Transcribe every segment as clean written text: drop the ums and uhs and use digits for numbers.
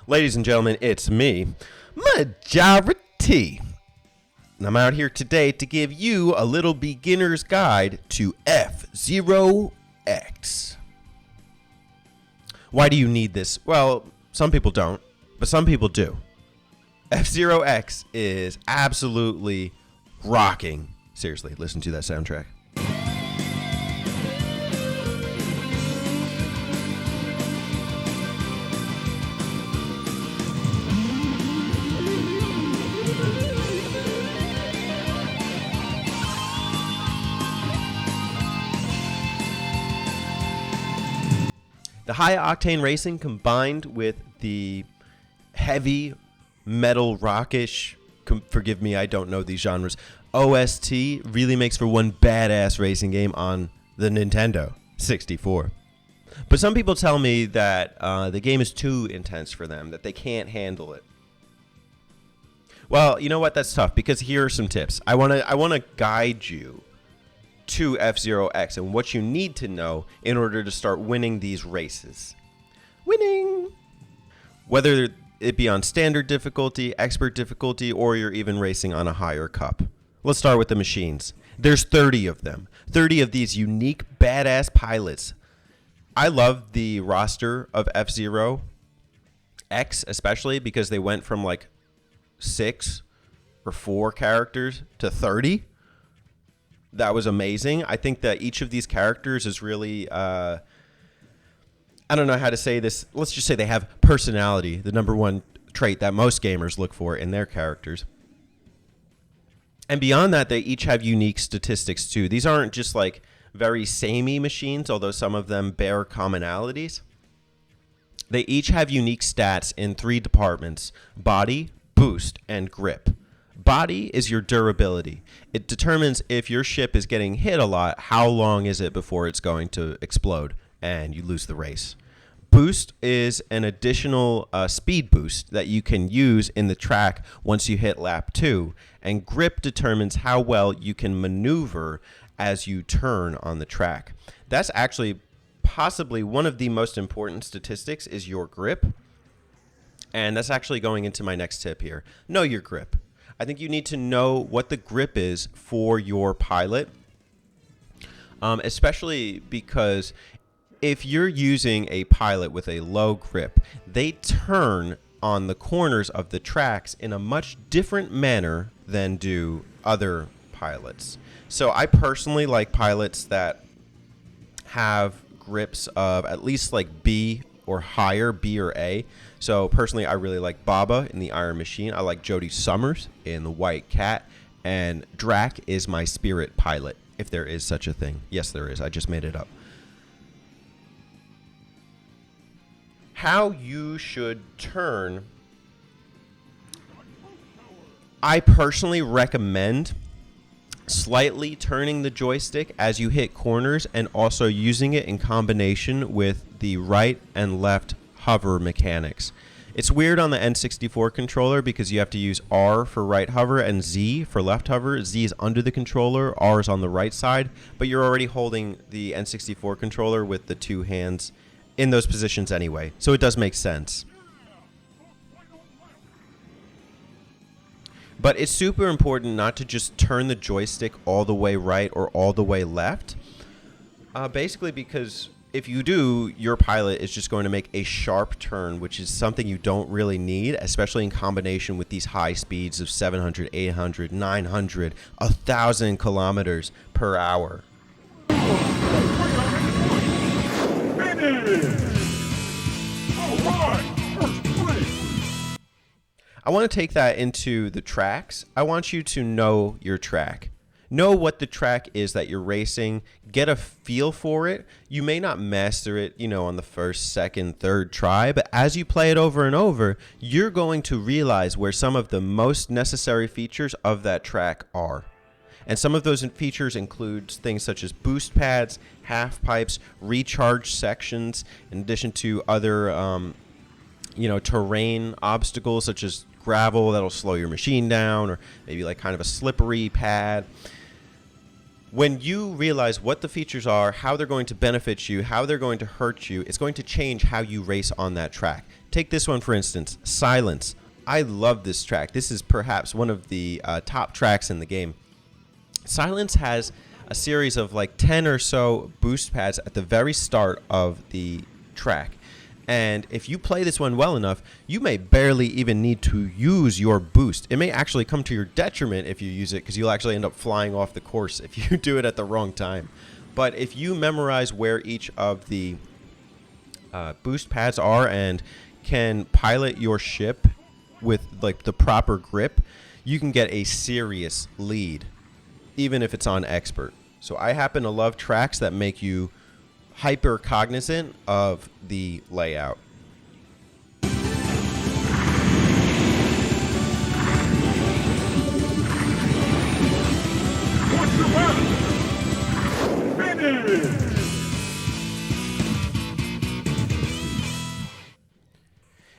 Ladies and gentlemen, it's me, Majora. And I'm out here today to give you a little beginner's guide to F-Zero X. Why do you need this? Well, some people don't, but some people do. F-Zero X is absolutely rocking. Seriously, listen to that soundtrack. The high octane racing combined with the heavy metal rockish, forgive me, I don't know these genres, OST really makes for one badass racing game on the Nintendo 64. But some people tell me that the game is too intense for them, that they can't handle it. Well, you know what? That's tough because here are some tips. I want to guide you to F-Zero X and what you need to know in order to start winning these races. Winning! Whether it be on standard difficulty, expert difficulty, or you're even racing on a higher cup. Let's start with the machines. There's 30 of them. 30 of these unique, badass pilots. I love the roster of F-Zero X, especially because they went from like 6 or 4 characters to 30. That was amazing. I think that each of these characters is really, I don't know how to say this. Let's just say they have personality, the number one trait that most gamers look for in their characters. And beyond that, they each have unique statistics too. These aren't just like very samey machines, although some of them bear commonalities. They each have unique stats in 3 departments: body, boost, and grip. Body is your durability. It determines if your ship is getting hit a lot, how long is it before it's going to explode and you lose the race. Boost is an additional speed boost that you can use in the track once you hit lap 2. And grip determines how well you can maneuver as you turn on the track. That's actually possibly one of the most important statistics is your grip. And that's actually going into my next tip here. Know your grip. I think you need to know what the grip is for your pilot, especially because if you're using a pilot with a low grip, they turn on the corners of the tracks in a much different manner than do other pilots. So I personally like pilots that have grips of at least like B or higher, B or A. So personally, I really like Baba in the Iron Machine. I like Jody Summers in the White Cat. And Drac is my spirit pilot, if there is such a thing. Yes, there is. I just made it up. How you should turn. I personally recommend slightly turning the joystick as you hit corners and also using it in combination with the right and left hover mechanics. It's weird on the N64 controller because you have to use R for right hover and Z for left hover. Z is under the controller, R is on the right side, but you're already holding the N64 controller with the 2 hands in those positions anyway, so it does make sense. But it's super important not to just turn the joystick all the way right or all the way left, basically because if you do, your pilot is just going to make a sharp turn, which is something you don't really need, especially in combination with these high speeds of 700, 800, 900, 1,000 kilometers per hour. I want to take that into the tracks. I want you to know your track. Know what the track is that you're racing. Get a feel for it. You may not master it, on the first, second, third try, but as you play it over and over, you're going to realize where some of the most necessary features of that track are. And some of those features include things such as boost pads, half pipes, recharge sections, in addition to other, terrain obstacles such as gravel that'll slow your machine down, or maybe like kind of a slippery pad. When you realize what the features are, how they're going to benefit you, how they're going to hurt you, it's going to change how you race on that track. Take this one, for instance, Silence. I love this track. This is perhaps one of the top tracks in the game. Silence has a series of like 10 or so boost pads at the very start of the track. And if you play this one well enough, you may barely even need to use your boost. It may actually come to your detriment if you use it, because you'll actually end up flying off the course if you do it at the wrong time. But if you memorize where each of the boost pads are and can pilot your ship with like the proper grip, you can get a serious lead, even if it's on expert. So I happen to love tracks that make you hyper cognizant of the layout.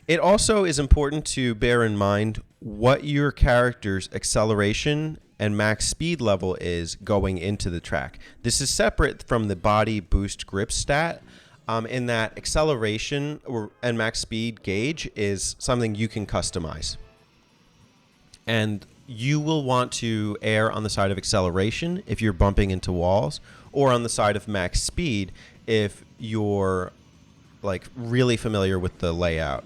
It also is important to bear in mind what your character's acceleration and max speed level is going into the track. This is separate from the body boost grip stat, in that acceleration and max speed gauge is something you can customize. And you will want to err on the side of acceleration if you're bumping into walls, or on the side of max speed if you're like really familiar with the layout.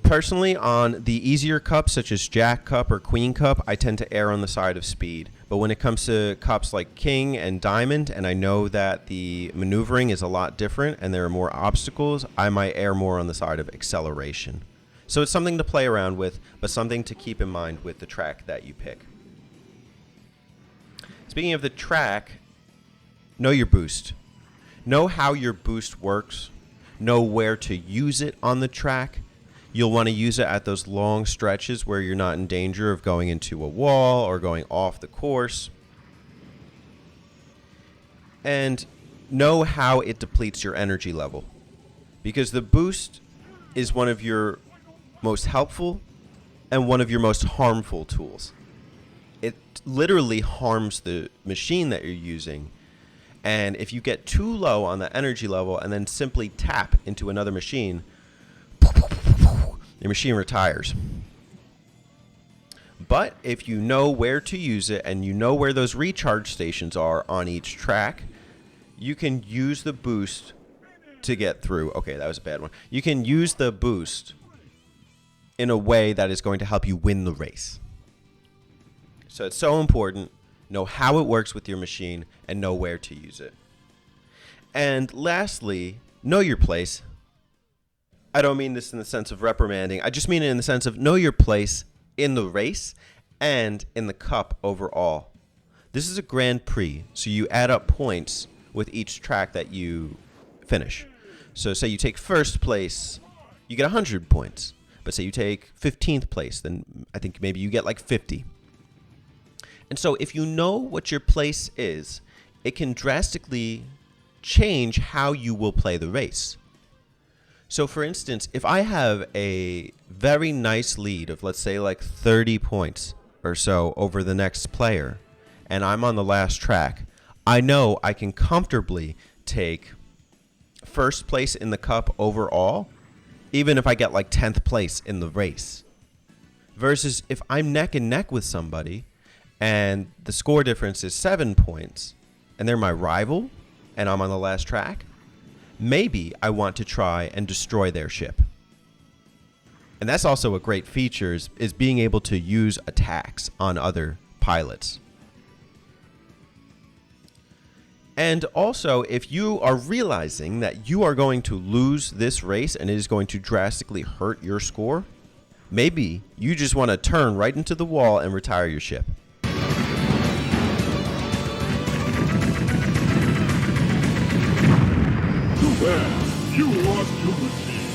Personally, on the easier cups such as Jack Cup or Queen Cup, I tend to err on the side of speed. But when it comes to cups like King and Diamond, and I know that the maneuvering is a lot different and there are more obstacles, I might err more on the side of acceleration. So it's something to play around with, but something to keep in mind with the track that you pick. Speaking of the track, know your boost. Know how your boost works. Know where to use it on the track. You'll want to use it at those long stretches where you're not in danger of going into a wall or going off the course. And know how it depletes your energy level, because the boost is one of your most helpful and one of your most harmful tools. It literally harms the machine that you're using. And if you get too low on the energy level and then simply tap into another machine, your machine retires. But if you know where to use it and you know where those recharge stations are on each track, you can use the boost to get through. Okay, that was a bad one. You can use the boost in a way that is going to help you win the race. So it's so important. Know how it works with your machine and know where to use it. And lastly, know your place. I don't mean this in the sense of reprimanding. I just mean it in the sense of know your place in the race and in the cup overall. This is a Grand Prix, so you add up points with each track that you finish. So say you take first place, you get 100 points. But say you take 15th place, then I think maybe you get like 50. And so if you know what your place is, it can drastically change how you will play the race. So for instance, if I have a very nice lead of, let's say, like 30 points or so over the next player, and I'm on the last track, I know I can comfortably take first place in the cup overall, even if I get like 10th place in the race. Versus if I'm neck and neck with somebody and the score difference is 7 points and they're my rival and I'm on the last track, maybe I want to try and destroy their ship. And that's also a great feature, is being able to use attacks on other pilots. And also, if you are realizing that you are going to lose this race and it is going to drastically hurt your score, maybe you just want to turn right into the wall and retire your ship. You lost your machine.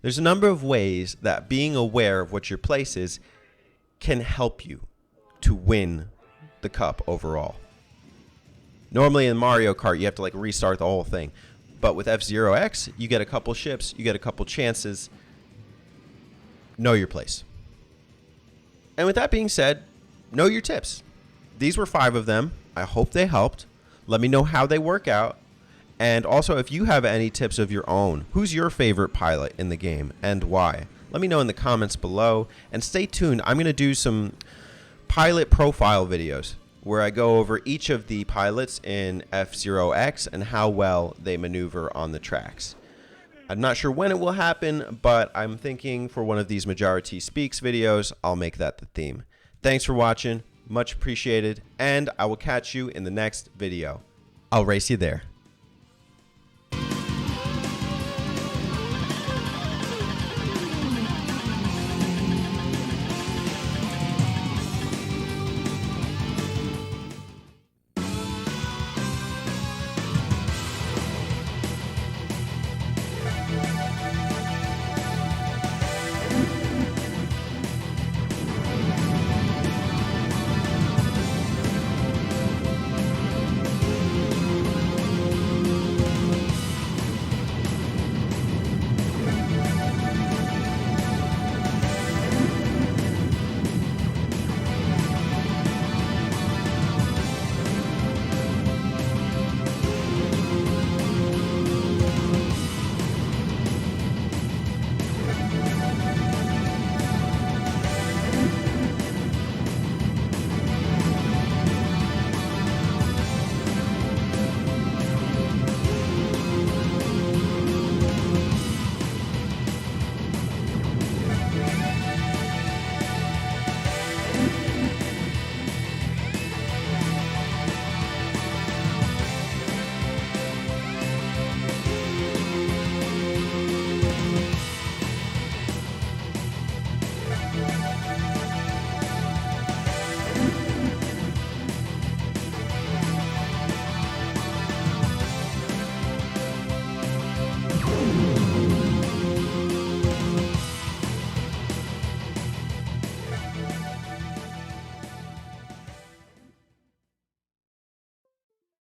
There's a number of ways that being aware of what your place is can help you to win the cup overall. Normally in Mario Kart, you have to like restart the whole thing. But with F-Zero X, you get a couple ships, you get a couple chances. Know your place. And with that being said, know your tips. These were 5 of them. I hope they helped. Let me know how they work out. And also, if you have any tips of your own, who's your favorite pilot in the game and why? Let me know in the comments below. And stay tuned. I'm going to do some pilot profile videos where I go over each of the pilots in F-Zero X and how well they maneuver on the tracks. I'm not sure when it will happen, but I'm thinking for one of these Majora T Speaks videos, I'll make that the theme. Thanks for watching. Much appreciated. And I will catch you in the next video. I'll race you there.